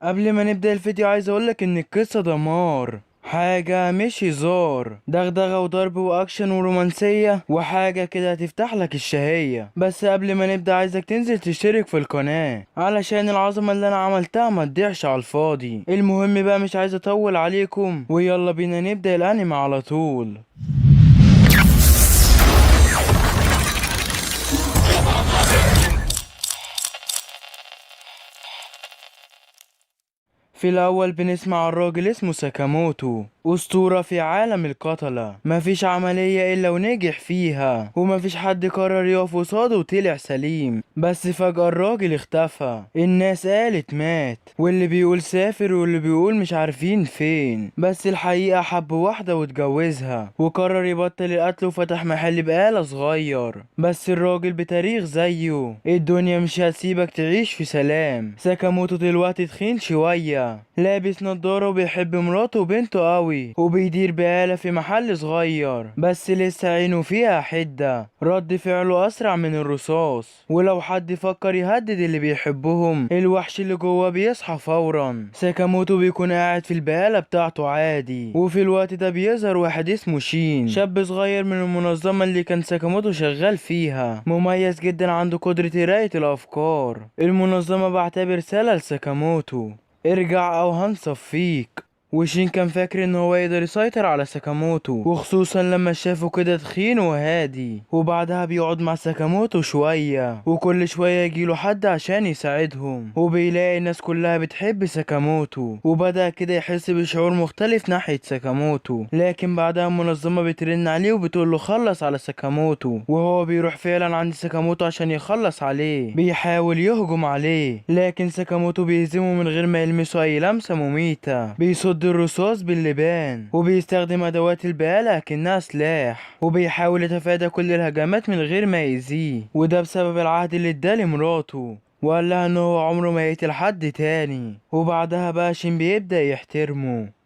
قبل ما نبدأ الفيديو عايز اقولك ان القصة دمار، حاجة مش هزار، دغدغة وضرب واكشن ورومانسية وحاجة كده هتفتح لك الشهية. بس قبل ما نبدأ عايزك تنزل تشترك في القناة علشان العظمة اللي انا عملتها ما تضيعش على الفاضي. المهم بقى مش عايز اطول عليكم ويلا بينا نبدأ الانمي على طول. في الأول بنسمع عن راجل اسمه ساكاموتو، أسطورة في عالم القتلة. مفيش عملية إلا ونجح فيها ومفيش حد قرر يقف قصاده وطلع سليم. بس فجأة الراجل اختفى، الناس قالت مات واللي بيقول سافر واللي بيقول مش عارفين فين. بس الحقيقة حب واحدة واتجوزها وقرر يبطل القتل وفتح محل بقالة صغير. بس الراجل بتاريخ زيه الدنيا مش هتسيبك تعيش في سلام. ساكاموتو دلوقتي تخين شوية، لابس نضارة وبيحب مراته وبنته قوي وبيدير بقالة في محل صغير. بس لسه عينه فيها حدة، رد فعله أسرع من الرصاص، ولو حد فكر يهدد اللي بيحبهم الوحش اللي جواه بيصحى فورا. ساكاموتو بيكون قاعد في البقالة بتاعته عادي وفي الوقت ده بيظهر واحد اسمه شين، شاب صغير من المنظمة اللي كان ساكاموتو شغال فيها، مميز جدا عنده قدرة قراية الأفكار. المنظمة بعتبر رسالة لساكاموتو: ارجع او هنصفيك. وشين كان فاكر ان هو يقدر يسيطر على ساكاموتو، وخصوصا لما شافه كده تخين وهادي. وبعدها بيقعد مع ساكاموتو شوية وكل شوية يجيله حد عشان يساعدهم، وبيلاقي الناس كلها بتحب ساكاموتو وبدأ كده يحس بشعور مختلف ناحية ساكاموتو. لكن بعدها المنظمة بترن عليه وبتقوله خلص على ساكاموتو، وهو بيروح فعلا عند ساكاموتو عشان يخلص عليه. بيحاول يهجم عليه لكن ساكاموتو بيهزمه من غير ما يلمسه اي لمسة مميتة، بيصد الرصاص باللبان وبيستخدم ادوات البقالة كأنها سلاح، وبيحاول يتفادى كل الهجمات من غير ما يأذيه. وده بسبب العهد اللي اداه لمراته وقال لها ان هو عمره ما يقتل حد تاني. وبعدها بقى شين بيبدأ يحترمه.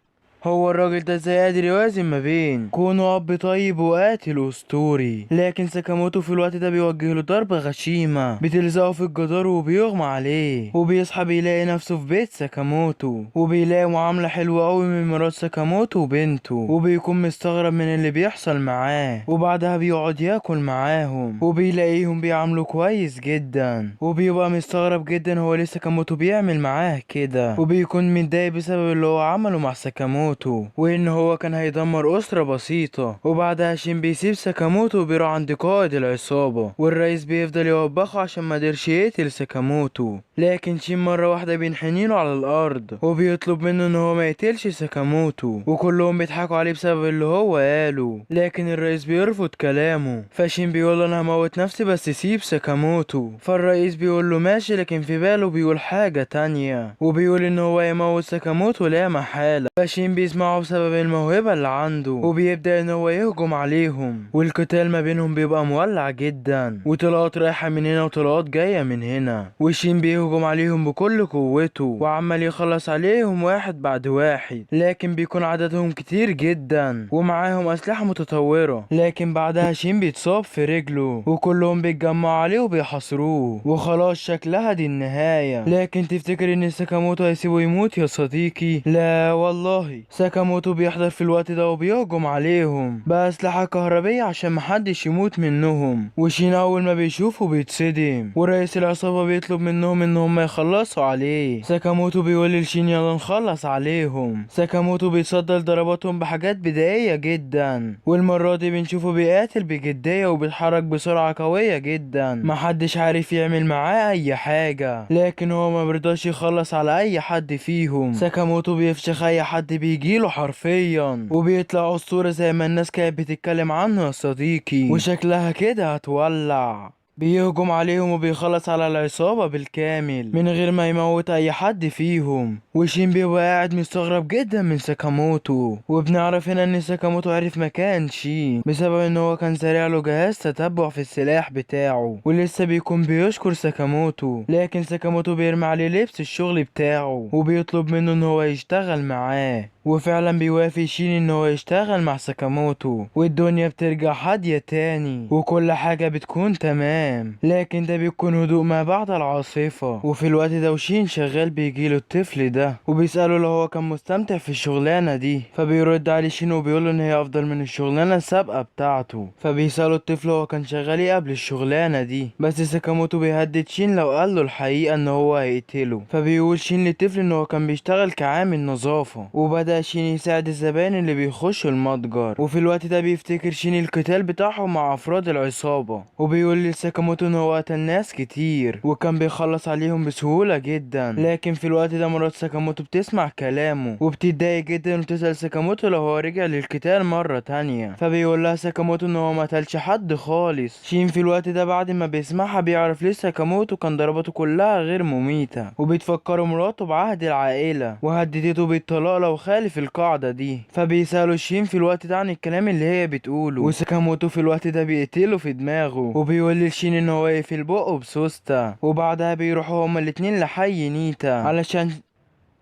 هو الراجل ده ازاي قادر يوازن ما بين كونه اب طيب وقاتل اسطوري؟ لكن ساكاموتو في الوقت ده بيوجه له ضربة غشيمة بتلزقه في الجدار وبيغمى عليه، وبيصحى بيلاقي نفسه في بيت ساكاموتو وبيلاقي معاملة حلوة قوي من مرات ساكاموتو وبنته، وبيكون مستغرب من اللي بيحصل معاه. وبعدها بيقعد ياكل معاهم وبيلاقيهم بيعاملوا كويس جدا، وبيبقى مستغرب جدا هو ليه ساكاموتو بيعمل معاه كده، وبيكون متضايق بسبب اللي هو عمله مع ساكاموتو وان هو كان هيدمر اسرة بسيطة. وبعدها شين بيسيب ساكاموتو وبيروح عند قائد العصابة، والرئيس بيفضل يوبخه عشان ما قدرش يقتل ساكاموتو. لكن شين مرة واحدة بينحنيله على الارض وبيطلب منه ان هو ما يقتلش ساكاموتو، وكلهم بيضحكوا عليه بسبب اللي هو قاله. لكن الرئيس بيرفض كلامه، فشين بيقول له انا هموت نفسي بس سيب ساكاموتو. فالرئيس بيقول له ماشي، لكن في باله بيقول حاجة تانية وبيقول ان هو يموت ساكاموتو لا محالة. فشين بيسمعه بسبب الموهبة اللي عنده وبيبدأ ان هو يهجم عليهم، والقتال ما بينهم بيبقى مولع جدا وطلقات رايحة من هنا وطلقات جاية من هنا، وشين بيهجم عليهم بكل قوته وعمال يخلص عليهم واحد بعد واحد. لكن بيكون عددهم كتير جدا ومعاهم أسلحة متطورة. لكن بعدها شين بيتصاب في رجله وكلهم بيتجمعوا عليه وبيحاصروه، وخلاص شكلها دي النهاية. لكن تفتكر ان ساكاموتو هيسيبه يموت يا صديقي؟ لا والله، ساكاموتو بيحضر في الوقت ده وبيهجم عليهم بأسلحة كهربية عشان محدش يموت منهم. وشين أول ما بيشوفه بيتصدم، ورئيس العصابة بيطلب منهم إن هم يخلصوا عليه. ساكاموتو بيقول لشين يلا نخلص عليهم. ساكاموتو بيصدر ضرباتهم بحاجات بدائية جدا، والمرة دي بنشوفه بيقاتل بجدية وبيتحرك بسرعة قوية جدا، محدش عارف يعمل معاه أي حاجة. لكن هو ما برضاش يخلص على أي حد فيهم. ساكاموتو بيفشخ أي حد بيجيله حرفيا وبيطلع أسطورة زي ما الناس كانت بتتكلم عنه يا صديقي، وشكلها كده هتولع. بيهجم عليهم وبيخلص على العصابة بالكامل من غير ما يموت اي حد فيهم. وشين بيبقى قاعد مستغرب جدا من ساكاموتو، وبنعرف هنا ان ساكاموتو عرف مكان شين بسبب ان هو كان زارع له جهاز تتبع في السلاح بتاعه، ولسه بيكون بيشكر ساكاموتو. لكن ساكاموتو بيرمي عليه لبس الشغل بتاعه وبيطلب منه ان هو يشتغل معاه، وفعلا بيوافق شين ان هو يشتغل مع ساكاموتو، والدنيا بترجع هادية تاني وكل حاجة بتكون تمام. بينام، لكن ده بيكون هدوء ما بعد العاصفة. وفي الوقت ده وشين شغال بيجيله الطفل ده وبيسأله لو هو كان مستمتع في الشغلانة دي، فبيرد عليه شين وبيقوله ان هي افضل من الشغلانة السابقة بتاعته. فبيسأله الطفل هو كان شغال ايه قبل الشغلانة دي، بس ساكاموتو بيهدد شين لو قاله الحقيقة ان هو هيقتله. فبيقول شين للطفل ان هو كان بيشتغل كعامل نظافة، وبدأ شين يساعد الزبائن اللي بيخشوا المتجر. وفي الوقت ده بيفتكر شين القتال بتاعهم مع افراد العصابة، وبيقول لساكاموتو ان هو قتل ناس كتير وكان بيخلص عليهم بسهولة جدا. لكن في الوقت ده مرات ساكاموتو بتسمع كلامه وبتتضايق جدا وبتسأل ساكاموتو لو هو رجع للقتال مرة تانية. فبيقول لها ساكاموتو ان هو ما قتلش حد خالص. شين في الوقت ده بعد ما بيسمعها بيعرف ليه ساكاموتو كان ضرباته كلها غير مميتة، وبيتفكروا مراته بعهد العائلة وهددته بالطلاق لو خالف القاعدة دي. فبيسألوا شين في الوقت ده عن الكلام اللي هي بتقوله، وساكاموتو في الوقت ده بيقتله في دماغه وبيقول لشين ان هو يقفل بقه بسوسته. وبعدها بيروحوا هما الاتنين لحي نيتا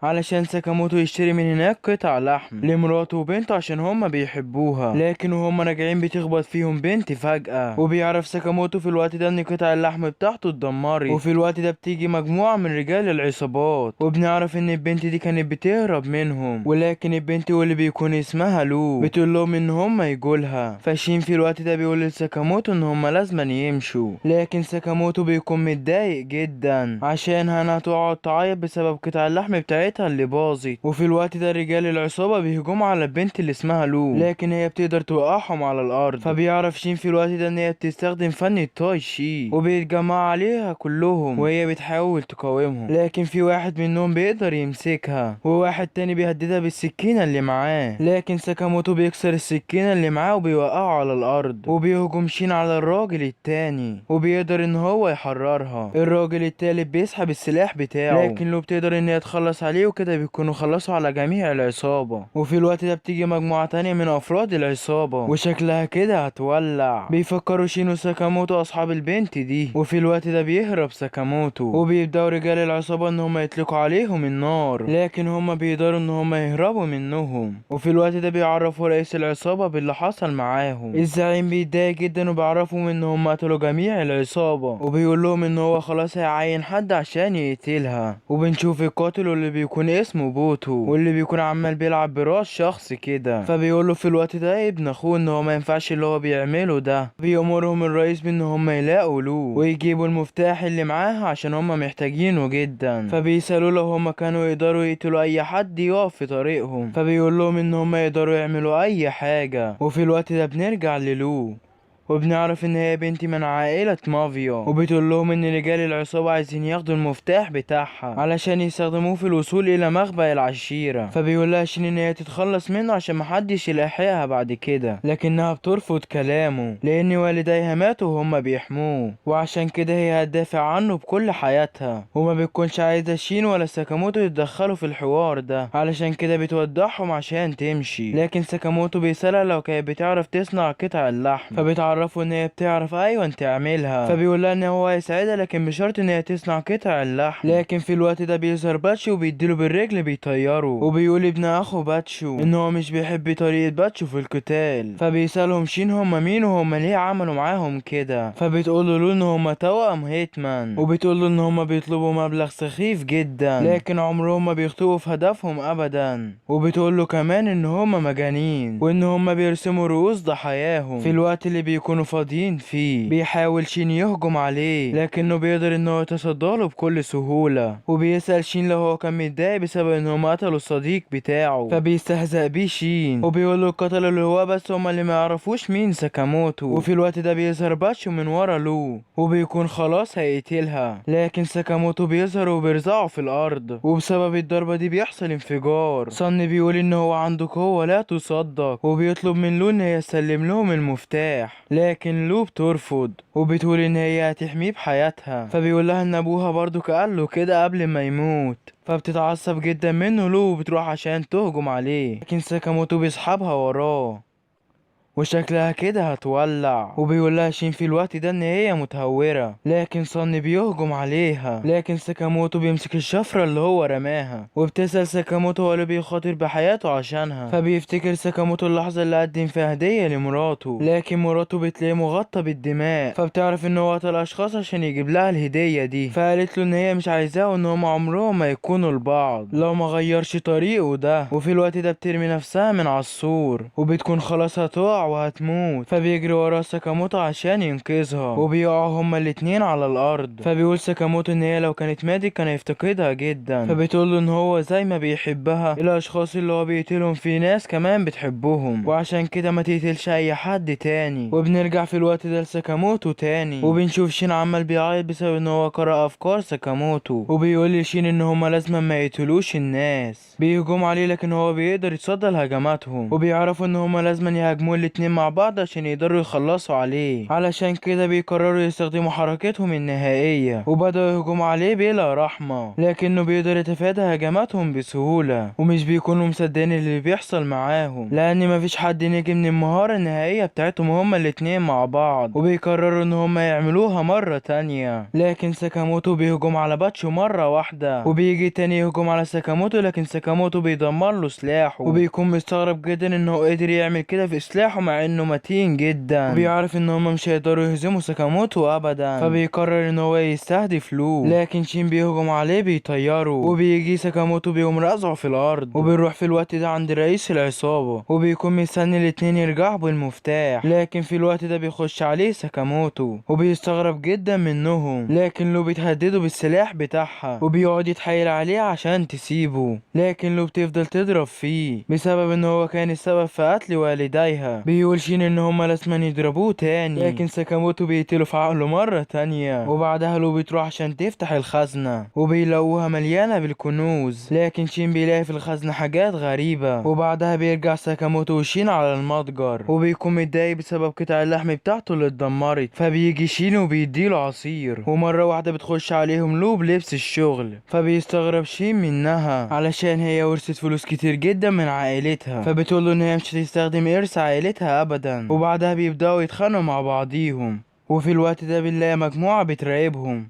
علشان ساكاموتو يشتري من هناك قطع لحم لمراته وبنته عشان هما بيحبوها. لكن وهما راجعين بتخبط فيهم بنت فجأة، وبيعرف ساكاموتو في الوقت ده ان قطع اللحم بتاعته اتدمرت. وفي الوقت ده بتيجي مجموعة من رجال العصابات، وبنعرف ان البنت دي كانت بتهرب منهم، ولكن البنت واللي بيكون اسمها لو بتقول لهم ان هما يجولها. فشين في الوقت ده بيقول لساكاموتو ان هما لازما يمشوا، لكن ساكاموتو بيكون متضايق جدا عشان هانا تقعد تعيط بسبب قطع اللحم بتاعتها اللي باظت. وفي الوقت ده رجال العصابة بيهجموا على البنت اللي اسمها لو، لكن هي بتقدر توقعهم على الارض. فبيعرف شين في الوقت ده ان هي بتستخدم فن التاي شي وبيتجمعوا عليها كلهم وهي بتحاول تقاومهم، لكن في واحد منهم بيقدر يمسكها وواحد تاني بيهددها بالسكينة اللي معاه. لكن ساكاموتو بيكسر السكينة اللي معاه وبيوقعه على الارض، وبيهجم شين على الراجل التاني وبيقدر ان هو يحررها. الراجل التالت بيسحب السلاح بتاعه، لكن لو بتقدر ان هي تخلص عليه وكده بيكونوا خلصوا على جميع العصابة. وفي الوقت ده بتيجي مجموعة تانية من افراد العصابة وشكلها كده هتولع. بيفكروا شين وساكاموتو اصحاب البنت دي، وفي الوقت ده بيهرب ساكاموتو وبيبدأوا رجال العصابة ان هم يطلقوا عليهم النار، لكن هم بيقدروا ان هم يهربوا منهم. وفي الوقت ده بيعرفوا رئيس العصابة باللي حصل معاهم. الزعيم بيتضايق جدا وبيعرفهم ان هم قتلوا جميع العصابة، وبيقول لهم ان هو خلاص هيعين حد عشان يقتلها. وبنشوف القاتل اللي بيكون اسمه بوتو واللي بيكون عمال بيلعب براس شخص كده. فبيقوله في الوقت ده ابن اخوه ان هو ما ينفعش اللي هو بيعمله ده. بيأمرهم الرئيس بان هم يلاقوا له ويجيبوا المفتاح اللي معاه عشان هم محتاجينه جدا. فبيسألوا لو هم كانوا يقدروا يقتلوا اي حد يقف في طريقهم، فبيقول لهم ان هم يقدروا يعملوا اي حاجة. وفي الوقت ده بنرجع للو وبنعرف ان هي بنت من عائلة مافيا، وبتقول لهم ان رجال العصابة عايزين ياخدوا المفتاح بتاعها علشان يستخدموه في الوصول الى مخبأ العشيرة. فبيقول لها شين ان هي تتخلص منه عشان محدش يلاحقها بعد كده، لكنها بترفض كلامه لان والديها ماتوا وهم بيحموه، وعشان كده هي هتدافع عنه بكل حياتها وما بتكونش عايزة شين ولا ساكاموتو يتدخلوا في الحوار ده. علشان كده بتودعهم عشان تمشي، لكن ساكاموتو بيسألها لو كانت بتعرف تصنع قطع اللحم، فبتعرفه ان هي بتعرف ايوه تعملها. فبيقول لها ان هو هيساعدها لكن بشرط ان هي تصنع قطع اللحم. لكن في الوقت ده بيظهر باتشو وبيديله بالرجل بيطيره، وبيقول ابن اخو باتشو ان هو مش بيحب طريقة باتشو في القتال. فبيسألهم شين هم مين وهم ليه عملوا معاهم كده. فبتقول له ان هم توأم هيتمان، وبتقول له ان هم بيطلبوا مبلغ سخيف جدا لكن عمرهم ما بيخطئوا في هدفهم ابدا. وبتقول له كمان ان هم مجانين وان هم بيرسموا رؤوس ضحاياهم في الوقت اللي بيكونوا فاضيين فيه. بيحاول شين يهجم عليه لكنه بيقدر ان هو يتصداله بكل سهولة، وبيسأل شين لو هو كان متضايق بسبب ان هم قتلوا الصديق بتاعه. فبيستهزأ بيه شين وبيقول له القتل اللي هو بس هم اللي ما يعرفوش مين ساكاموتو. وفي الوقت ده بيظهر باتشو من ورا لو وبيكون خلاص هيقتلها، لكن ساكاموتو بيظهر وبيرزعه في الارض، وبسبب الضربة دي بيحصل انفجار. صن بيقول ان هو عنده قوة لا تصدق وبيطلب من لو ان هي تسلم لهم المفتاح، لكن لو بترفض وبتقول ان هي هتحميه بحياتها. فبيقول لها ان ابوها برضو قال له كده قبل ما يموت، فبتتعصب جدا منه لو وبتروح عشان تهجم عليه، لكن ساكاموتو بيسحبها وراه وشكلها كده هتولع. وبيقولها شين في الوقت ده ان هي متهورة، لكن صن بيهجم عليها، لكن ساكاموتو بيمسك الشفرة اللي هو رماها. وبتسأل ساكاموتو هو اللي بيخاطر بحياته عشانها. فبيفتكر ساكاموتو اللحظة اللي قدم فيها هدية لمراته، لكن مراته بتلاقيه مغطى بالدماء. فبتعرف ان هو قتل اشخاص عشان يجيب لها الهدية دي. فقالت له ان هي مش عايزاه وان هما عمرهم ما يكونوا لبعض لو ما غيرش طريقه ده. وفي الوقت ده بترمي نفسها من على السور، وبتكون خلاص هتقع وهتموت. فبيجري ورا ساكاموتو عشان ينقذها، وبيقعوا هما الاتنين على الارض. فبيقول ساكاموتو ان هي لو كانت ماتت كان هيفتقدها جدا. فبتقول له ان هو زي ما بيحبها، الاشخاص اللي هو بيقتلهم في ناس كمان بتحبهم، وعشان كده ما تقتلش اي حد تاني. وبنرجع في الوقت ده لساكاموتو تاني، وبنشوف شين عمال بيعيط بسبب ان هو قرأ افكار ساكاموتو. وبيقول لشين ان هما لازم ما يقتلوش الناس. بيهجم عليه لكن هو بيقدر يتصدى لهجماتهم، وبيعرفوا ان هما لازم يهاجموا الاتنين مع بعض عشان يقدروا يخلصوا عليه. علشان كده بيقرروا يستخدموا حركتهم النهائية، وبدأوا يهجموا عليه بلا رحمة، لكنه بيقدر يتفادى هجماتهم بسهولة. ومش بيكونوا مصدقين اللي بيحصل معاهم، لان مفيش حد نجي من المهارة النهائية بتاعتهم هما الاتنين مع بعض. وبيقرروا ان هما يعملوها مرة تانية، لكن ساكاموتو بيهجم على باتشو مرة واحدة، وبيجي تاني يهجم على ساكاموتو لكن ساكاموتو بيدمر له سلاحه. وبيكون مستغرب جدا انه قدر يعمل كده في سلاحه مع انه متين جدا. وبيعرف ان هما مش هيقدروا يهزموا ساكاموتو ابدا، فبيقرر ان هو يستهدف لو، لكن شين بيهجم عليه بيطيره. وبيجي ساكاموتو بيقوم رازعه في الارض. وبيروح في الوقت ده عند رئيس العصابة، وبيكون مستني الاتنين يرجعوا بالمفتاح، لكن في الوقت ده بيخش عليه ساكاموتو وبيستغرب جدا منهم، لكن لو بتهدده بالسلاح بتاعها وبيقعد يتحايل عليه عشان تسيبه، لكن لو بتفضل تضرب فيه بسبب ان هو كان السبب في قتل والديها. بيقول شين ان هما لازم يضربوه تاني، لكن ساكاموتو بيقتله في عقله مرة تانية. وبعدها لو بتروح عشان تفتح الخزنة وبيلاقوها مليانة بالكنوز، لكن شين بيلاقي في الخزنة حاجات غريبة. وبعدها بيرجع ساكاموتو وشين على المتجر، وبيكون متضايق بسبب قطع اللحم بتاعته اللي اتدمرت. فبيجي شين وبيديله عصير، ومرة واحدة بتخش عليهم لو بلبس الشغل. فبيستغرب شين منها علشان هي ورثت فلوس كتير جدا من عائلتها، فبتقوله ان هي مش هتستخدم ارث عائلتها ابدا. وبعدها بيبدأوا يتخانقوا مع بعضيهم، وفي الوقت ده بنلاقي مجموعة بتراقبهم.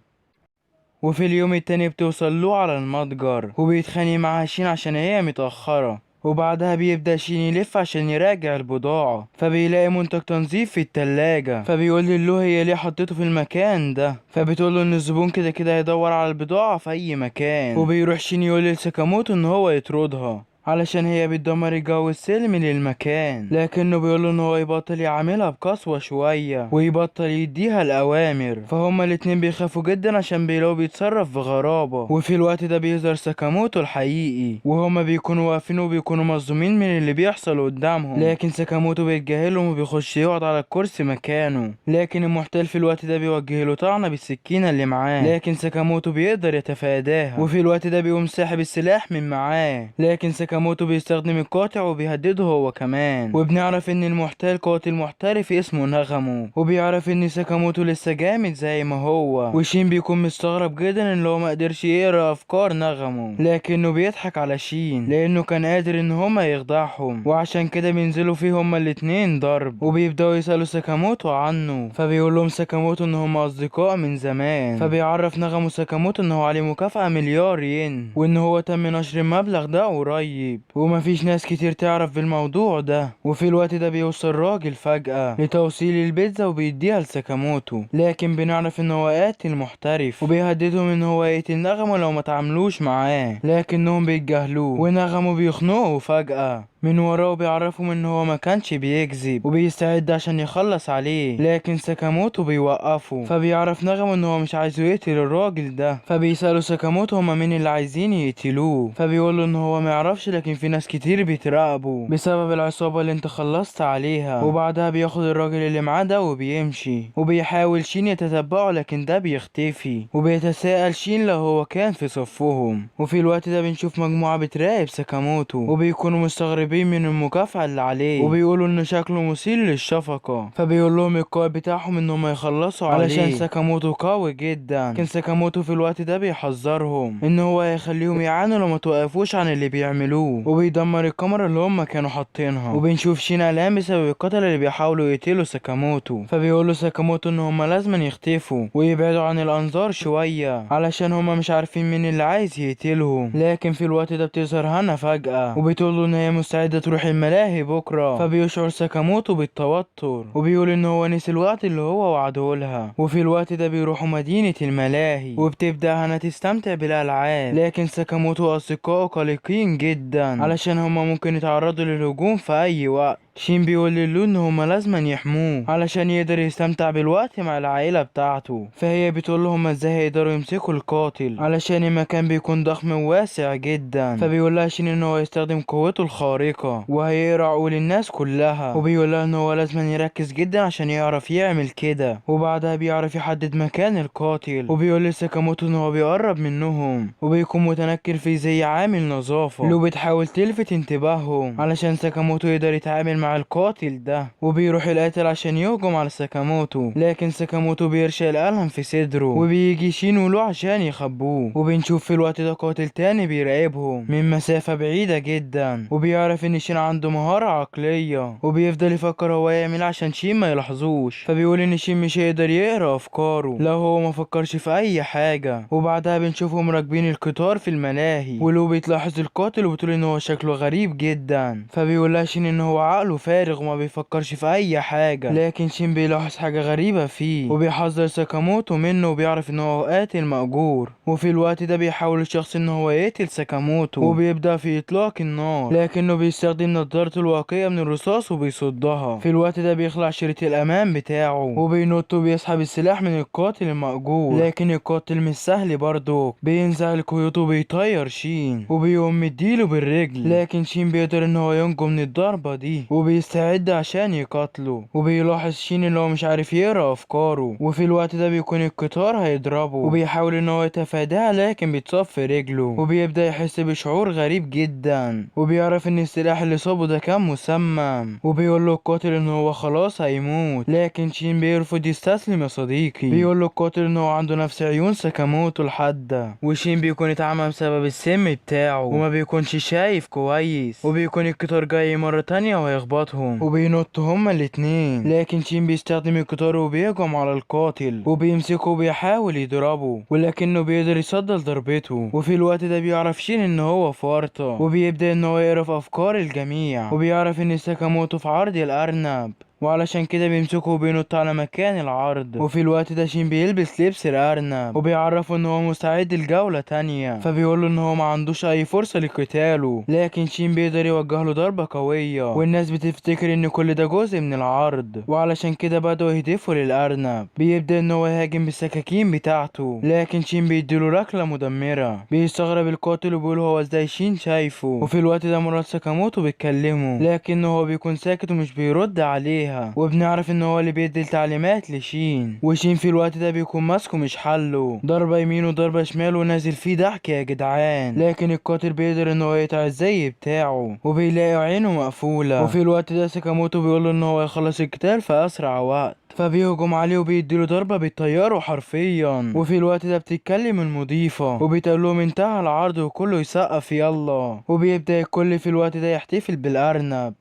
وفي اليوم التاني بتوصل له على المتجر، وبيتخانق معاها شين عشان هي متأخرة. وبعدها بيبدأ شين يلف عشان يراجع البضاعة، فبيلاقي منتج تنظيف في التلاجة. فبيقول له هي ليه حطيته في المكان ده، فبتقوله ان الزبون كده كده هيدور على البضاعة في اي مكان. وبيروح شين يقول لساكاموتو ان هو يطردها علشان هي بتدمر الجو السلمي للمكان، لكنه بيقوله ان هو يبطل يعاملها بقسوة شوية ويبطل يديها الاوامر. فهما الاتنين بيخافوا جدا عشان بيلاقوا بيتصرف بغرابة. وفي الوقت ده بيظهر ساكاموتو الحقيقي، وهما بيكونوا واقفين وبيكونوا مصدومين من اللي بيحصل قدامهم، لكن ساكاموتو بيتجاهلهم وبيخش يقعد على الكرسي مكانه. لكن المحتل في الوقت ده بيوجه له طعنة بالسكينة اللي معاه، لكن ساكاموتو بيقدر يتفاداها. وفي الوقت ده بيقوم ساحب السلاح من معاه، لكن ساكاموتو بيستخدم القاطع وبيهدده هو كمان. وبنعرف ان المحتال قاتل محترف اسمه نغمو، وبيعرف ان ساكاموتو لسه جامد زي ما هو. وشين بيكون مستغرب جدا ان هو ما قدرش يقرا افكار نغمو، لكنه بيضحك على شين لانه كان قادر ان هما يخدعهم. وعشان كده بينزلوا فيه هما الاتنين ضرب، وبيبداوا يسالوا ساكاموتو عنه. فبيقول لهم ساكاموتو ان هما اصدقاء من زمان. فبيعرف نغمو ساكاموتو ان هو عليه مكافأة مليار ين، وان هو تم نشر المبلغ ده قريب، ومفيش ناس كتير تعرف بالموضوع ده. وفي الوقت ده بيوصل راجل فجأة لتوصيل البيتزا وبيديها لساكاموتو، لكن بنعرف ان هو قاتل محترف وبيهددهم ان هو يقتل نغمو لو ما تعاملوش معاه، لكنهم بيتجاهلوه. ونغمو بيخنقه فجأة من وراه وبيعرفهم ان هو ما كانش بيكذب، وبيستعد عشان يخلص عليه، لكن ساكاموتو بيوقفه. فبيعرف نغمو ان هو مش عايزه يقتل الراجل ده. فبيسألوا ساكاموتو هما مين اللي عايزين يقتلوه، فبيقوله ان هو ما يعرفش لكن في ناس كتير بيتراقبوا بسبب العصابة اللي انت خلصت عليها. وبعدها بياخد الراجل اللي معاه ده وبيمشي، وبيحاول شين يتتبعه لكن ده بيختفي، وبيتساءل شين لو هو كان في صفهم. وفي الوقت ده بنشوف مجموعة بتراقب ساكاموتو وبيكونوا مستغربين مستغربين من المكافأة اللي عليه وبيقولوا ان شكله مثير للشفقة. فبيقول لهم القائد بتاعهم ان هم يخلصوا علشان ساكاموتو قوي جدا. كان ساكاموتو في الوقت ده بيحذرهم ان هو هيخليهم يعانوا لو ما توقفوش عن اللي بيعملوه، وبيدمر الكاميرا اللي هم كانوا حاطينها. وبنشوف شين قلقان بسبب القتلة اللي بيحاولوا يقتلوا ساكاموتو. فبيقولوا ساكاموتو ان هم لازم يختفوا ويبعدوا عن الانظار شوية علشان هم مش عارفين مين اللي عايز يقتلهم. لكن في الوقت ده بتظهر هانا فجأة وبتقول له ان هي مستعدة تروح الملاهي بكرة. فبيشعر ساكاموتو بالتوتر وبيقول ان هو نسي الوقت اللي هو وعده لها. وفي الوقت ده بيروحوا مدينة الملاهي وبتبدأ هانا تستمتع بالألعاب. لكن ساكاموتو وأصدقائه قلقين جدا علشان هما ممكن يتعرضوا للهجوم في أي وقت. شين بيقول للو ان هما لازم يحموه علشان يقدر يستمتع بالوقت مع العائلة بتاعته. فهي بتقول لهم ازاي هيقدروا يمسكوا القاتل علشان المكان بيكون ضخم وواسع جدا. فبيقول لها شين ان هو يستخدم قوته الخارقة وهيقرا عقول الناس كلها. وبيقول لها ان هو لازم يركز جدا عشان يعرف يعمل كده. وبعدها بيعرف يحدد مكان القاتل. وبيقول لساكاموتو ان هو بيقرب منهم وبيكون متنكر في زي عامل نظافة. لو بتحاول تلفت انتباههم علشان ساكاموتو يقدر يتعامل مع القاتل ده. وبيروح القاتل عشان يهجم على ساكاموتو، لكن ساكاموتو بيرشق القلم في صدره وبيجي شين ولو عشان يخبوه. وبنشوف في الوقت ده قاتل تاني بيراقبهم من مسافة بعيدة جدا وبيعرف ان شين عنده مهارة عقلية وبيفضل يفكر هو يعمل عشان شين ما يلاحظوش. فبيقول ان شين مش هيقدر يقرا افكاره لو هو ما فكرش في اي حاجة. وبعدها بنشوفهم راكبين القطار في الملاهي ولو بتلاحظ القاتل وبتقول ان هو شكله غريب جدا. فبيقول لها شين ان هو عقله فارغ وما بيفكرش في اي حاجة. لكن شين بيلاحظ حاجة غريبة فيه وبيحذر ساكاموتو منه وبيعرف ان هو قاتل مأجور. وفي الوقت ده بيحاول الشخص ان هو يقتل ساكاموتو وبيبدأ في اطلاق النار، لكنه بيستخدم نظارته الواقية من الرصاص وبيصدها. في الوقت ده بيخلع شريط الامان بتاعه وبينط وبيسحب السلاح من القاتل المأجور. لكن القاتل مش سهل برضه، بينزع الخيوط وبيطير شين وبيقوم مديله بالرجل. لكن شين بيقدر ان هو ينجو من الضربة دي وبيستعد عشان يقتله. وبيلاحظ شين ان هو مش عارف يقرا افكاره. وفي الوقت ده بيكون القطار هيضربه وبيحاول ان هو يتفاداها لكن بيتصاب في رجله وبيبدأ يحس بشعور غريب جدا وبيعرف ان السلاح اللي صابه ده كان مسمم. وبيقول له القاتل ان هو خلاص هيموت، لكن شين بيرفض يستسلم يا صديقي. بيقول له القاتل ان هو عنده نفس عيون ساكاموتو لحد، وشين بيكون اتعمى بسبب السم بتاعه وما بيكونش شايف كويس. وبيكون القطار جاي مرة تانية وهيخبطهم وبينطوا هما الاتنين. لكن شين بيستخدم القطار وبيهجم على القاتل وبيمسكه وبيحاول يضربه ولكنه بيقدر يصد ضربته. وفي الوقت ده بيعرف شين ان هو فرطة وبيبدأ ان هو يعرف افكار الجميع وبيعرف ان ساكاموتو في عرض الارنب وعلشان كده بيمسكه وبينط على مكان العرض. وفي الوقت ده شين بيلبس لبس الارنب وبيعرفه ان هو مستعد لجولة تانية. فبيقوله ان هو ما عندوش اي فرصة لقتاله، لكن شين بيقدر يوجه له ضربة قوية والناس بتفتكر ان كل ده جزء من العرض وعلشان كده بدأوا يهدفوا للارنب. بيبدأ ان هو يهاجم بالسكاكين بتاعته لكن شين بيديله ركلة مدمرة. بيستغرب القاتل وبيقول هو ازاي شين شايفه. وفي الوقت ده مرات ساكاموتو بيتكلمه لكنه هو بيكون ساكت ومش بيرد عليه، وبنعرف ان هو اللي بيدي التعليمات لشين. وشين في الوقت ده بيكون ماسكه مش حله، ضربة يمين وضربة شمال ونازل فيه ضحك يا جدعان. لكن القاتل بيقدر ان هو يقطع الزي بتاعه وبيلاقي عينه مقفولة. وفي الوقت ده ساكاموتو بيقوله ان هو يخلص القتال في اسرع وقت، فبيهجم عليه وبيديله ضربة بيطيره حرفيا. وفي الوقت ده بتتكلم المضيفة وبتقول لهم انتهى العرض وكله يسقف يلا. وبيبدأ الكل في الوقت ده يحتفل بالارنب.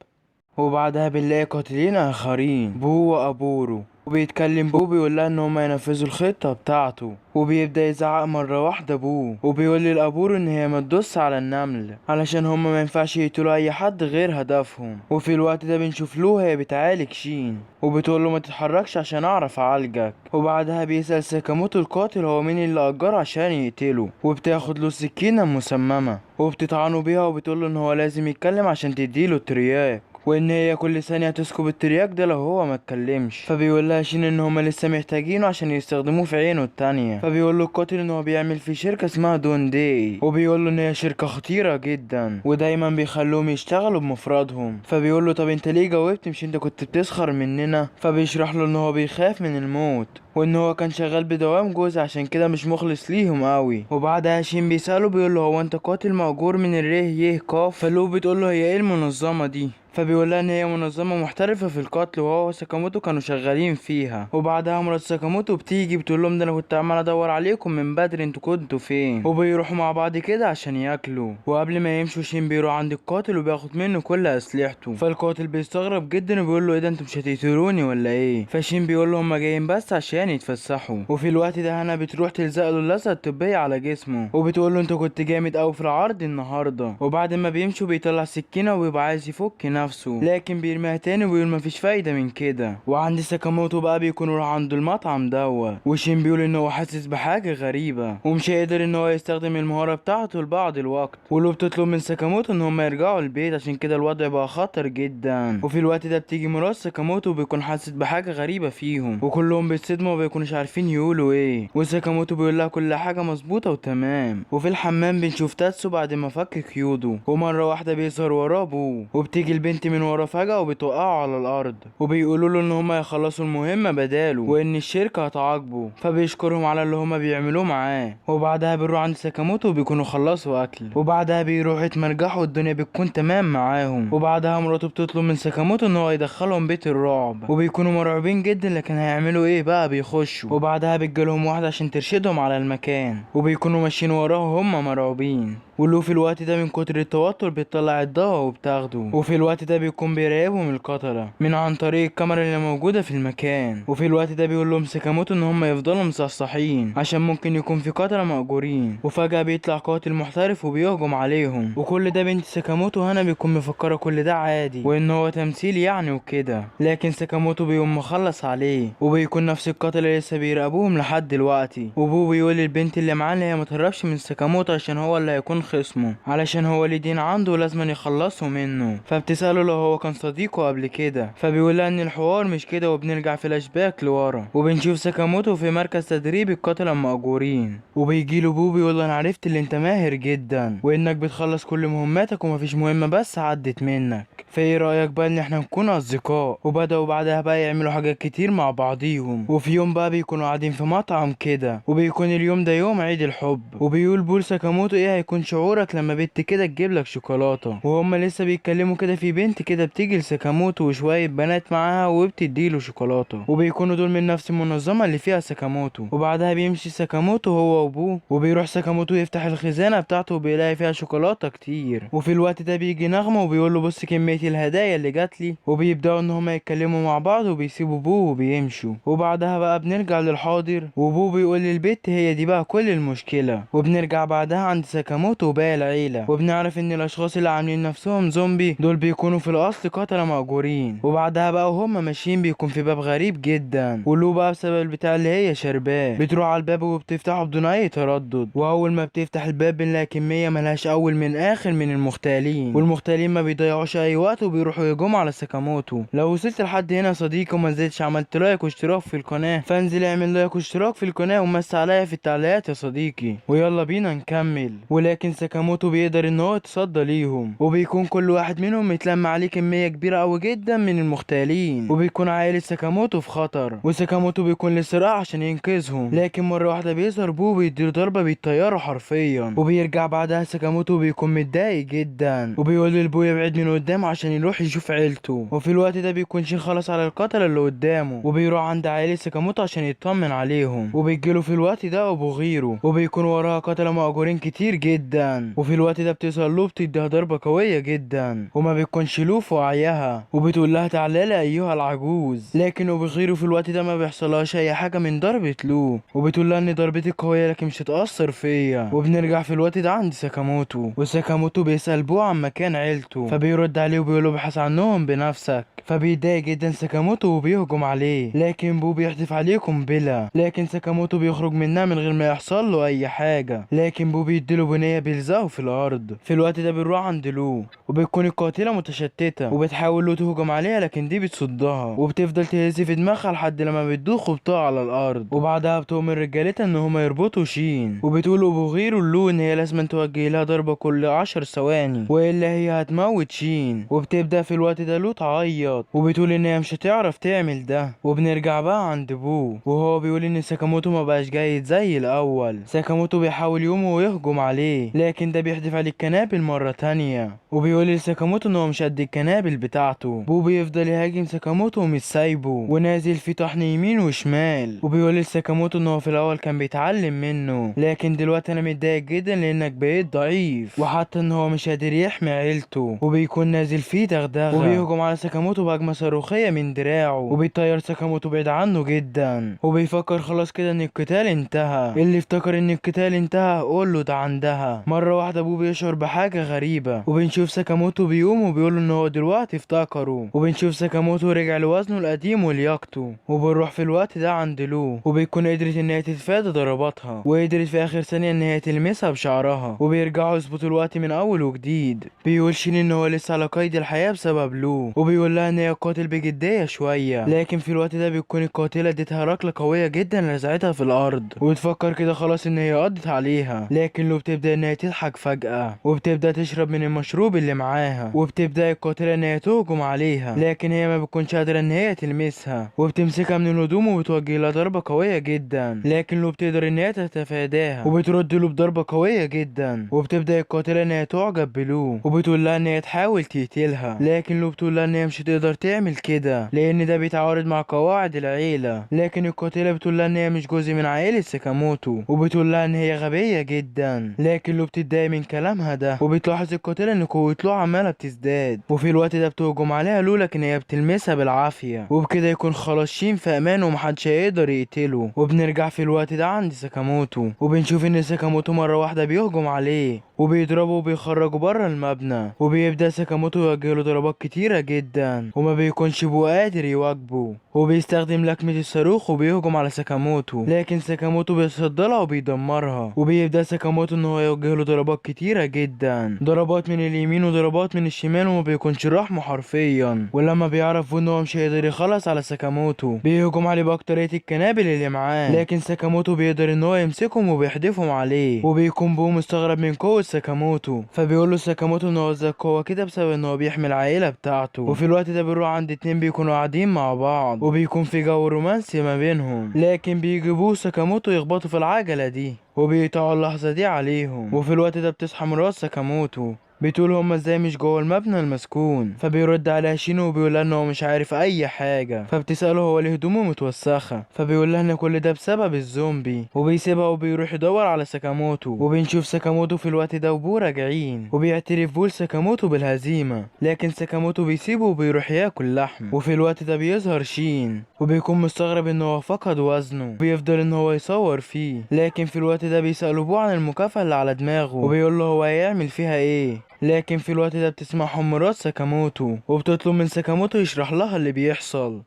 وبعدها بنلاقي قاتلين اخرين بو وابورو وبيتكلم بو بيقول لها ان هما ينفذوا الخطة بتاعته وبيبدأ يزعق مرة واحدة بو وبيقول للابورو ان هي ما تدوس على النمل علشان هما ما ينفعش يقتلوا اي حد غير هدفهم. وفي الوقت ده بنشوف لو هي بتعالج شين وبتقول له ما تتحركش عشان اعرف اعالجك. وبعدها بيسأل ساكاموتو القاتل هو مين اللي اجره عشان يقتله وبتاخد له السكينة المسممة وبتطعنه بيها وبتقول له ان هو لازم يتكلم عشان تديله الترياك. وان هي كل ثانيه تسكب الترياك ده لو هو ما اتكلمش. فبيقول لها شين ان هما لسه محتاجينه عشان يستخدموه في عينه التانية. فبيقول له القاتل ان هو بيعمل في شركه اسمها دون داي، وبيقول له ان هي شركه خطيره جدا ودايما بيخلوهم يشتغلوا بمفردهم. فبيقول له طب انت ليه جاوبت؟ مش انت كنت بتسخر مننا؟ فبيشرح له ان هو بيخاف من الموت وان هو كان شغال بدوام جوز عشان كده مش مخلص ليهم قوي. وبعدها شين بيسأله بيقول له هو انت قاتل مأجور من الره يه قاف؟ فلو بتقول له هي ايه المنظمة دي؟ فبيقول لها ان هي منظمه محترفه في القتل وهو وساكاموتو كانوا شغالين فيها. وبعدها مرات ساكاموتو بتيجي بتقول لهم ده انا كنت عمال ادور عليكم من بدري، انتوا كنتوا فين؟ وبيروحوا مع بعض كده عشان ياكلوا. وقبل ما يمشوا شين بيروح عند القاتل وبياخد منه كل اسلحته. فالقاتل بيستغرب جدا وبيقول له ايه ده انتوا مش هتقتلوني ولا ايه؟ فشين بيقول له هما جايين بس عشان يتفسحوا. وفي الوقت ده هنا بتروح تلزق له اللزقه الطبيه على جسمه وبتقول له انت كنت جامد قوي في العرض النهارده. وبعد ما بيمشوا بيطلع سكينه وبيبقى عايز يفك نفسه لكن بيرميها تاني وبيقول مفيش فايدة من كده. وعند ساكاموتو بقى بيكون راح عند المطعم دوا وشين بيقول ان هو حاسس بحاجة غريبة ومش هيقدر ان هو يستخدم المهارة بتاعته لبعض الوقت. ولو بتطلب من ساكاموتو ان هم يرجعوا البيت عشان كده الوضع بقى خطر جدا. وفي الوقت ده بتيجي مرات ساكاموتو وبيكون حاسس بحاجة غريبة فيهم وكلهم بيتصدموا وبيكونوش عارفين يقولوا ايه. وساكاموتو بيقول لها كل حاجة مظبوطة وتمام. وفي الحمام بنشوف تاتسو بعد ما فك كيودو ومرة واحدة بيظهر وراه ابوه وبتيجي البنت من ورا فجأة وبتوقعه على الارض وبيقولوا له ان هما يخلصوا المهمة بداله وان الشركة هتعاقبه. فبيشكرهم على اللي هما بيعملوه معاه. وبعدها بيروح عند ساكاموتو وبيكونوا خلصوا اكل. وبعدها بيروحوا يتمرجحوا والدنيا بتكون تمام معاهم. وبعدها مراته بتطلب من ساكاموتو ان هو يدخلهم بيت الرعب وبيكونوا مرعوبين جدا لكن هيعملوا ايه بقى؟ بيخشوا. وبعدها بتجيلهم واحدة عشان ترشدهم على المكان وبيكونوا ماشيين وراه وهم مرعوبين. ولو في الوقت ده من كتر التوتر بيطلع الدواء وبتاخده. وفي الوقت ده بيكون بيراقبهم القتلة من عن طريق الكاميرا اللي موجودة في المكان. وفي الوقت ده بيقول لهم ساكاموتو ان هم يفضلوا مصحصحين عشان ممكن يكون في قتلة مأجورين. وفجأة بيطلع قاتل محترف وبيهجم عليهم. وكل ده بنت ساكاموتو هنا بيكون مفكرة كل ده عادي وان هو تمثيل يعني وكده. لكن ساكاموتو بيقوم مخلص عليه وبيكون نفس القتلة اللي لسه بيراقبوهم لحد دلوقتي. وابوه بيقول للبنت اللي معاه ان هي متهربش من ساكاموتو عشان هو اللي هيكون خصمه علشان هو ليه دين عنده ولازم يخلصوا منه. فبتسأله لو هو كان صديقه قبل كده فبيقول لها ان الحوار مش كده. وبنرجع فلاش باك لورا وبنشوف ساكاموتو في مركز تدريب القتلة المأجورين وبيجيله بوبي بيقول له انا عرفت اللي انت ماهر جدا وانك بتخلص كل مهماتك ومفيش مهمة بس عدت منك. فايه رأيك بقى ان احنا نكون اصدقاء؟ وبدأوا بعدها بقى يعملوا حاجات كتير مع بعضيهم. وفي يوم بقى بيكونوا قاعدين في مطعم كده وبيكون اليوم ده يوم عيد الحب. وبيقول بول ساكاموتو ايه هيكون شعورك لما بنت كده تجيب لك شوكولاتة؟ وهم لسه بيتكلموا كده في بنت كده بتيجي لساكاموتو وشوية بنات معاها وبتديله شوكولاتة وبيكونوا دول من نفس المنظمة اللي فيها ساكاموتو. وبعدها بيمشي ساكاموتو هو وابوه وبيروح ساكاموتو يفتح الخزانة بتاعته وبيلاقي فيها شوكولاتة كتير. وفي الوقت ده بيجي نغمة وبيقول له بص كمية الهدايا اللي جات لي. وبيبداوا ان هما يتكلموا مع بعض وبيسيبوا بوه وبيمشوا. وبعدها بقى بنرجع للحاضر وبوه بيقول للبت هي دي بقى كل المشكلة. وبنرجع بعدها عند ساكاموتو وباقي العيلة وبنعرف ان الاشخاص اللي عاملين نفسهم زومبي دول بيكونوا في الاصل قتلة مأجورين. وبعدها بقى وهم ماشيين بيكون في باب غريب جدا ولو بقى بسبب البتاع اللي هي شرباه بتروح على الباب وبتفتحه بدون اي تردد. واول ما بتفتح الباب بنلاقي كمية ملهاش اول من اخر من المختالين. والمختالين ما بيضيعوش اي وقت وبيروحوا يهجموا على ساكاموتو. لو وصلت لحد هنا يا صديقي وما نزلتش عملت لايك واشتراك في القناة فانزل اعمل لايك واشتراك في القناة ومس عليا في التعليقات يا صديقي ويلا بينا نكمل. ولكن ساكاموتو بيقدر ان هو يتصدى ليهم وبيكون كل واحد منهم متلم عليه كمية كبيرة اوي جدا من المختالين وبيكون عائلة ساكاموتو في خطر. وساكاموتو بيكون للصراع عشان ينقذهم لكن مرة واحدة بيظهر بو بيديله ضربة بالطيارة حرفيا. وبيرجع بعدها ساكاموتو بيكون متضايق جدا وبيقول للبو يبعد من قدامه عشان يروح يشوف عيلته. وفي الوقت ده بيكون شين خلص على القتلة اللي قدامه وبيروح عند عائلة ساكاموتو عشان يطمن عليهم. وبيجيله في الوقت ده ابو غيره وبيكون وراها قتلة مأجورين كتير جدا. وفي الوقت ده بتظهر لو بتديها ضربة قوية جدا وما بيكونش له في وعيها وبتقول لها تعالى لي ايها العجوز. لكن وبغيره في الوقت ده ما بيحصلهاش اي حاجة من ضربة لو وبتقول لها ان ضربتي قوية لكن مش هتأثر فيا. وبنرجع في الوقت ده عند ساكاموتو وساكاموتو بيسأل بو عن مكان عيلته فبيرد عليه وبيقول له ابحث عنهم بنفسك. فبيتضايق جدا ساكاموتو وبيهجم عليه لكن بو بيحدف عليه قنبلة لكن ساكاموتو بيخرج منها من غير ما يحصل له اي حاجة. لكن بو بيديله بنية بيلزقوا في الارض. في الوقت ده بنروح عند لو، وبتكون القاتله متشتته وبتحاول لو تهجم عليها، لكن دي بتصدها وبتفضل تهز في دماغها لحد لما بتدوخ وبتقع على الارض. وبعدها بتؤمر رجالتها ان هما يربطوا شين، وبتقول وبغيروا لو ان هي لازم توجه لها ضربه كل 10 ثواني والا هي هتموت شين. وبتبدا في الوقت ده لو تعيط وبتقول ان هي مش هتعرف تعمل ده. وبنرجع بقى عند بو، وهو بيقول ان ساكاموتو ما بقاش جيد زي الاول. ساكاموتو بيحاول يقوم ويهجم عليه، لكن ده بيحدف عليه الكنابل مره تانية، وبيقول لساكاموتو ان هو مش قد الكنابل بتاعته. بو بيفضل يهاجم ساكاموتو ومش سايبه ونازل في طحن يمين وشمال، وبيقول لساكاموتو ان هو في الاول كان بيتعلم منه، لكن دلوقتي انا متضايق جدا لانك بقيت ضعيف، وحتى ان هو مش قادر يحمي عيلته. وبيكون نازل فيه دغدغه وبيهجم على ساكاموتو بهجمه صاروخيه من دراعه، وبيطير ساكاموتو بعيد عنه جدا. وبيفكر خلاص كده ان القتال انتهى. اللي افتكر ان القتال انتهى قول له ده عندها. مره واحده ابوه بيشعر بحاجه غريبه، وبنشوف ساكاموتو بيقوم وبيقول له ان هو دلوقتي افتكره. وبنشوف ساكاموتو رجع لوزنه القديم ولياقته. وبنروح في الوقت ده عند لو، وبيكون قدرت ان هي تتفادى ضرباتها، وقدرت في اخر ثانيه ان هي تلمسها بشعرها. وبيرجعوا يظبطوا الوقت من اول وجديد. بيقول شين ان هو لسه على قيد الحياه بسبب لو، وبيقول لها ان هي قاتل بجديه شويه، لكن في الوقت ده بيكون القاتله اديتها ركله قويه جدا لزعتها في الارض، وتفكر كده خلاص ان هي قضت عليها. لكن لو بتبدا ان هي تضحك فجاه، وبتبدا تشرب من المشروب اللي معاها، وبتبدا القاتله ان هي تهجم عليها، لكن هي ما بتكونش قادره ان هي تلمسها، وبتمسكها من الهدوم وبتوجه لها ضربه قويه جدا، لكن لو بتقدر ان هي تتفاداها وبترد له بضربه قويه جدا. وبتبدا القاتله ان هي تعجب بلو، وبتقول لها ان هي تحاول تقتلها، لكن لو بتقول لها ان هي مش هتقدر تعمل كده لان ده بيتعارض مع قواعد العيله. لكن القاتله بتقول لها ان هي مش جزء من عائله ساكاموتو، وبتقول لها ان هي غبيه جدا، لكن لو بتتضايق من كلامها ده. وبتلاحظ القاتله ان قوه لو عماله بتزداد، وفي الوقت ده بتهجم عليها لو، لكن هي بتلمسها بالعافيه، وبكده يكون خلاص شين في امان ومحدش هيقدر يقتله. وبنرجع في الوقت ده عند ساكاموتو، وبنشوف ان ساكاموتو مره واحده بيهجم عليه وبيضربه وبيخرجه بره المبنى، وبيبدا ساكاموتو يوجه له ضربات كتيره جدا وما بيكونش بو قادر يواجهه، وبيستخدم لكمة الصاروخ وبيهجم على ساكاموتو، لكن ساكاموتو بيصدلها وبيدمرها. وبيبدا ساكاموتو ان هو يوجه له ضربات كتيره جدا، ضربات من اليمين وضربات من الشمال، وما بيكونش رحمه حرفيا. ولما بيعرفوا ان هو مش هيقدر يخلص على ساكاموتو بيهجم عليه باكترية الكنابل اللي معاه، لكن ساكاموتو بيقدر ان هو يمسكهم وبيحدفهم عليه. وبيكون بو مستغرب من قوة ساكاموتو، فبيقول له ساكاموتو ان هو ازاي قوة كده بسبب ان هو بيحمي العائلة بتاعته. وفي الوقت ده بنروح عند اتنين بيكونوا قاعدين مع بعض، وبيكون في جو رومانسي ما بينهم، لكن بيجيبوه ساكاموتو يخبطوا في العجلة دي وبيقطعوا اللحظة دي عليهم. وفي الوقت ده بتصحى مرات ساكاموتو بتقول هما ازاي مش جوه المبنى المسكون، فبيرد عليها شينو وبيقول لها ان هو مش عارف اي حاجه. فبتساله هو ليه هدومه متوسخه، فبيقول لها ان كل ده بسبب الزومبي، وبيسيبها وبيروح يدور على ساكاموتو. وبنشوف ساكاموتو في الوقت ده وبو راجعين، وبيعترف بول ساكاموتو بالهزيمه، لكن ساكاموتو بيسيبه وبيروح ياكل لحم. وفي الوقت ده بيظهر شين وبيكون مستغرب ان هو فقد وزنه، وبيفضل ان هو يصور فيه، لكن في الوقت ده بيسأله بو عن المكافأة اللي على دماغه وبيقول له هو هيعمل فيها ايه. لكن في الوقت ده بتسمعهم مرات ساكاموتو وبتطلب من ساكاموتو يشرح لها اللي بيحصل،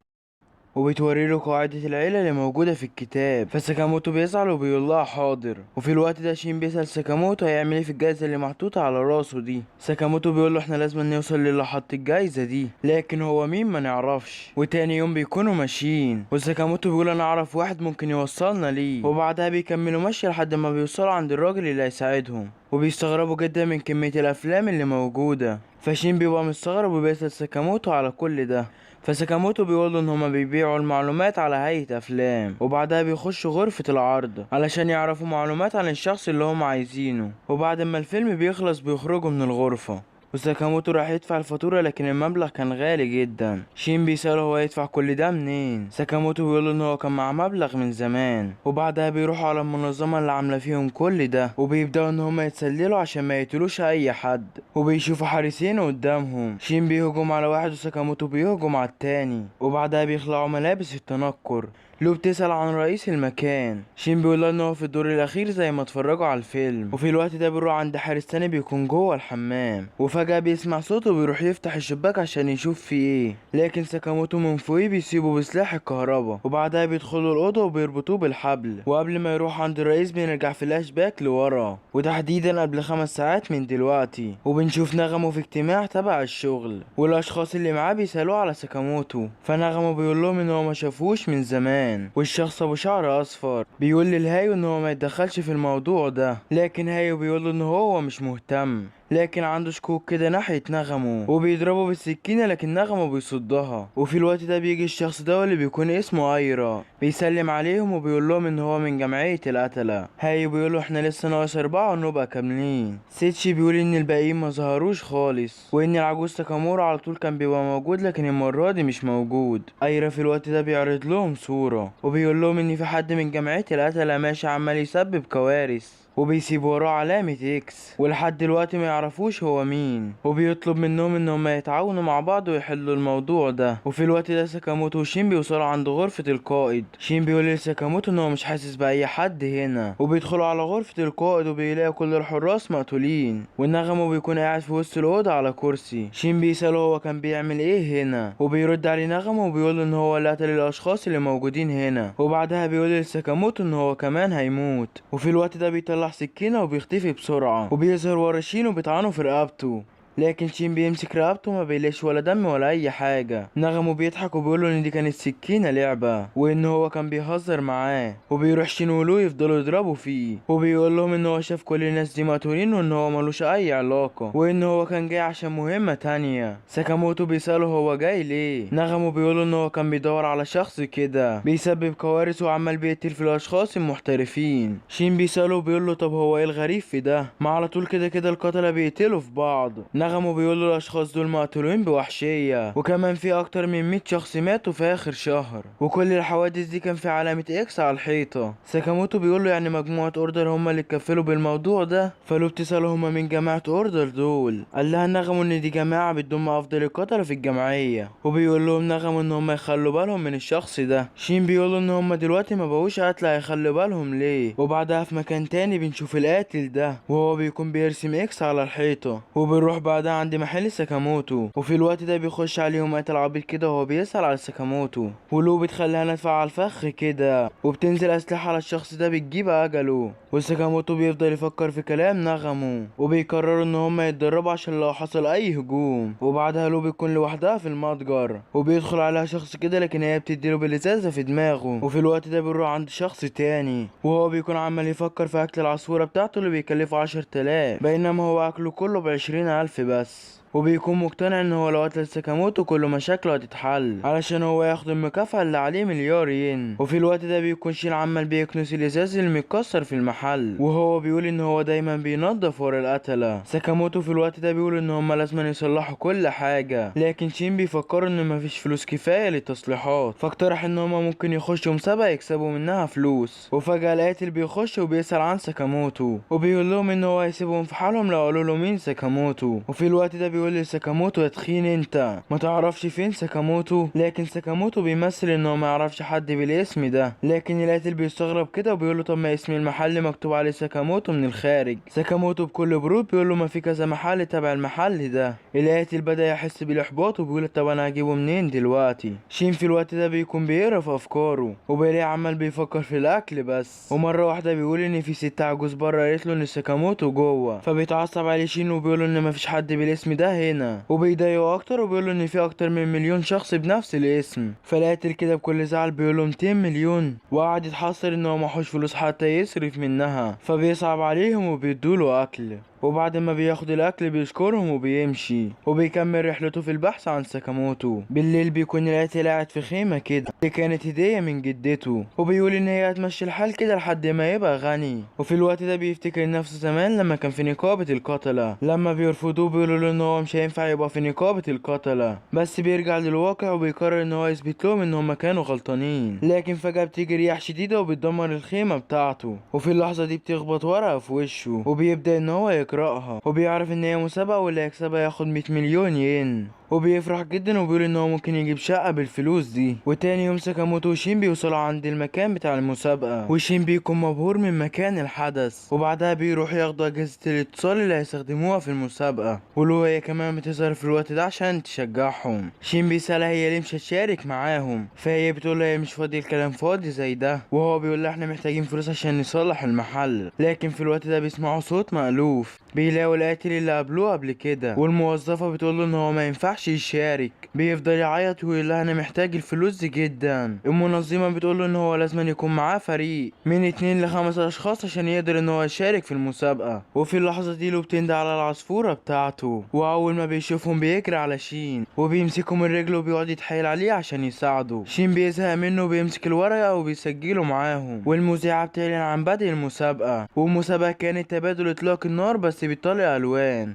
وبتوري له قاعدة العيلة اللي موجودة في الكتاب. فساكاموتو بيزعل وبيقول لها حاضر. وفي الوقت ده شين بيسأل ساكاموتو هيعمل ايه في الجايزة اللي محطوطة على راسه دي. ساكاموتو بيقول له احنا لازم نوصل للي حط الجايزة دي، لكن هو مين ما نعرفش. وتاني يوم بيكونوا ماشيين، وساكاموتو بيقول انا اعرف واحد ممكن يوصلنا ليه، وبعدها بيكملوا ماشي لحد ما بيوصلوا عند الراجل اللي هيساعدهم، وبيستغربوا جدا من كمية الافلام اللي موجودة. فشين بيبقى مستغرب وبيسأل ساكاموتو على كل ده. فساكاموتو بيقول ان هما بيبيعوا المعلومات على هيئة افلام، وبعدها بيخشوا غرفة العرض علشان يعرفوا معلومات عن الشخص اللي هما عايزينه. وبعد ما الفيلم بيخلص بيخرجوا من الغرفة، وساكاموتو راح يدفع الفاتورة لكن المبلغ كان غالي جدا. شين بيسأله هو يدفع كل ده منين. ساكاموتو بيقول ان هو كان معاه مبلغ من زمان. وبعدها بيروحوا على المنظمة اللي عاملة فيهم كل ده، وبيبدأوا ان هما يتسللوا عشان ما يقتلوش اي حد، وبيشوفوا حارسين قدامهم. شين بيهجم على واحد وساكاموتو بيهجم على التاني، وبعدها بيخلعوا ملابس التنكر، لو بتسأل عن رئيس المكان. شين بيقول لها ان هو في الدور الاخير زي ما اتفرجوا على الفيلم. وفي الوقت ده بيروح عند حارس تاني بيكون جوه الحمام، وفجأة بيسمع صوته وبيروح يفتح الشباك عشان يشوف فيه ايه، لكن ساكاموتو من فوقيه بيسيبه بسلاح الكهرباء، وبعدها بيدخلوا الأوضة وبيربطوه بالحبل. وقبل ما يروح عند الرئيس بنرجع فلاش باك لورا، وتحديدا قبل 5 ساعات من دلوقتي، وبنشوف نغمه في اجتماع تبع الشغل، والأشخاص اللي معاه بيسألوه على ساكاموتو. فنغمه بيقول لهم ان هو ما شافوش من زمان، والشخص ابو شعر اصفر بيقول للهايو ان هو ما يتدخلش في الموضوع ده، لكن هايو بيقول له ان هو مش مهتم، لكن عنده شكوك كده ناحية نغمه وبيضربه بالسكينة، لكن نغمه بيصدها. وفي الوقت ده بيجي الشخص ده اللي بيكون اسمه ايرا، بيسلم عليهم وبيقول لهم ان هو من جمعية القتلة. هاي بيقول له احنا لسه ناقص 4 ونبقى كاملين. سيتشي بيقول ان الباقيين ما ظهروش خالص، وان العجوز تاكامورا على طول كان بيبقى موجود لكن المرة دي مش موجود. ايرا في الوقت ده بيعرض لهم صورة وبيقول لهم ان في حد من جمعية القتلة ماشي عمال يسبب كوارث، وبيسيب وراه علامة اكس، ولحد دلوقتي ما يعرفوش هو مين، وبيطلب منهم ان هم يتعاونوا مع بعض ويحلوا الموضوع ده. وفي الوقت ده ساكاموتو وشين بيوصلوا عند غرفة القائد. شين بيقول لساكاموتو ان هو مش حاسس بأي حد هنا، وبيدخلوا على غرفة القائد وبيلاقوا كل الحراس مقتولين، والنغمو بيكون قاعد في وسط الأوضة على كرسي. شين بيسأله هو كان بيعمل ايه هنا، وبيرد عليه نغمو وبيقول ان هو اللي قتل الاشخاص اللي موجودين هنا، وبعدها بيقول لساكاموتو ان هو كمان هيموت. وفي الوقت ده بيطلع سكينة وبيختفي بسرعة، وبيظهر ورا شين وبيطعنه في رقبته، لكن شين بيمسك رقبته ما بيلاقيش ولا دم ولا اي حاجه. نغمه بيضحك وبيقوله ان دي كانت سكينه لعبه، وان هو كان بيهزر معاه، وبيروح شين ولو يفضلوا يضربوا فيه، وبيقول لهم ان هو شاف كل الناس دي مقتولين وان هو ملوش اي علاقه، وان هو كان جاي عشان مهمه تانية. ساكاموتو بيساله هو جاي ليه. نغمه بيقوله ان هو كان بيدور على شخص كده بيسبب كوارث وعمال بيقتل في الاشخاص المحترفين. شين بيساله وبيقوله طب هو ايه الغريب في ده، ما على طول كده كده القتله بيقتلوا في بعض. نغمه بيقول له الاشخاص دول مقتولين بوحشيه، وكمان في اكتر من 100 شخص ماتوا في اخر شهر، وكل الحوادث دي كان في علامه اكس على الحيطه. ساكاموتو بيقول له يعني مجموعه اوردر هم اللي اتكفلوا بالموضوع ده. فلو بتساله هم من جماعه اوردر دول، قال لها نغمه ان دي جماعه بتضم افضل القتله في الجمعيه، وبيقول لهم نغمه ان هم يخلوا بالهم من الشخص ده. شين بيقول ان هم دلوقتي ما بقوش قتله، هيخلوا بالهم ليه. وبعدها في مكان تاني بنشوف القاتل ده وهو بيكون بيرسم اكس على الحيطه، وبنروح بعدها عند محل ساكاموتو. وفي الوقت ده بيخش عليهم قاتل عبيط كده وهو بيسأل على ساكاموتو، ولو بتخليها ندفع على الفخ كده، وبتنزل اسلحة على الشخص ده بتجيب اجله. وساكاموتو بيفضل يفكر في كلام نغمو، وبيقرروا ان هما يتدربوا عشان لو حصل اي هجوم. وبعدها لو بتكون لوحدها في المتجر، وبيدخل عليها شخص كده لكن هي بتديله بالازازة في دماغه. وفي الوقت ده بنروح عند شخص تاني وهو بيكون عمال يفكر في اكل العصفورة بتاعته اللي بيكلفه 10,000، بينما هو اكله كله ب20,000 بس، وبيكون مقتنع ان هو لو قتل ساكاموتو كل مشاكله هتتحل علشان هو ياخد المكافأة اللي عليه مليار ين. وفي الوقت ده بيكون شين عمال بيكنس الازاز اللي متكسر في المحل، وهو بيقول ان هو دايما بينظف ورا القتلة. ساكاموتو في الوقت ده بيقول ان هما لازم يصلحوا كل حاجة، لكن شين بيفكروا ان مفيش فلوس كفاية للتصليحات، فاقترح ان هما ممكن يخشوا مسابقة يكسبوا منها فلوس. وفجأة القاتل بيخش وبيسأل عن ساكاموتو، وبيقول لهم ان هو هيسيبهم في حالهم لو قالوا له مين ساكاموتو. وفي الوقت ده بيقول لساكاموتو يا تخين انت ما تعرفش فين ساكاموتو، لكن ساكاموتو بيمثل انه ما يعرفش حد بالاسم ده. لكن القاتل بيستغرب كده وبيقول له طب ما اسم المحل مكتوب عليه ساكاموتو من الخارج. ساكاموتو بكل برود بيقول له ما في كذا محل تبع المحل ده. القاتل بدأ يحس بالاحباط وبيقول طب انا هجيبه منين دلوقتي. شين في الوقت ده بيكون بيقرا في افكاره وبيلاقيه عمال بيفكر في الاكل بس، ومره واحده بيقول ان في ست عجوز بره قالت له ان ساكاموتو جوه، فبيتعصب عليه شين وبيقول ان مفيش حد بالاسم ده هنا، وبيضايقه اكتر وبيقول ان في اكتر من 1,000,000 شخص بنفس الاسم. فالقاتل كده بكل زعل بيقول له 200 مليون، وقعد يتحسر ان هو معهوش فلوس حتى يصرف منها، فبيصعب عليهم وبيدوله اكل. وبعد ما بياخد الاكل بيشكرهم وبيمشي، وبيكمل رحلته في البحث عن ساكاموتو. بالليل بيكون القاتل قاعد في خيمة كده اللي كانت هدية من جدته، وبيقول ان هي هتمشي الحال كده لحد ما يبقى غني. وفي الوقت ده بيفتكر نفسه زمان لما كان في نقابة القتلة، لما بيرفضوه بيقولوا له ان هو مش هينفع يبقى في نقابة القتلة، بس بيرجع للواقع وبيقرر ان هو يثبت لهم ان هم كانوا غلطانين. لكن فجأة بتيجي رياح شديدة وبتدمر الخيمة بتاعته، وفي اللحظة دي بتخبط ورقة في وشه، وبيبدأ ان هو يقرأها، وبيعرف ان هي مسابقة واللي هيكسبها ياخد 100 مليون ين. وبيفرح جدا وبيقول ان هو ممكن يجيب شقة بالفلوس دي. وتاني يوم ساكاموتو وشين بيوصلوا عند المكان بتاع المسابقة، وشين بيكون مبهور من مكان الحدث، وبعدها بيروح ياخدوا اجهزة الاتصال اللي هيستخدموها في المسابقة. ولو هي كمان بتظهر في الوقت ده عشان تشجعهم. شين بيسألها هي ليه مش هتشارك معاهم، فهي بتقول هي مش فاضي الكلام فاضي زي ده، وهو بيقول لها احنا محتاجين فلوس عشان نصلح المحل. لكن في الوقت ده بيسمعوا صوت مألوف، بيلاقوا القاتل اللي قابلوه قبل كده، والموظفة بتقول له ان هو ما ينفعش يشارك. بيفضل يعيط ويقول لها انا محتاج الفلوس دي جدا. المنظمة بتقول له ان هو لازم يكون معاه فريق من 2 ل5 اشخاص عشان يقدر ان هو يشارك في المسابقة. وفي اللحظة دي لو بتندى على العصفورة بتاعته، واول ما بيشوفهم بيجري على شين وبيمسكه من رجله وبيقعد يتحايل عليه عشان يساعده. شين بيزهق منه وبيمسك الورقة وبيسجله معاهم، والمذيعة بتعلن عن بدء المسابقة. والمسابقة كانت تبادل اطلاق النار بس بطريقة الوان.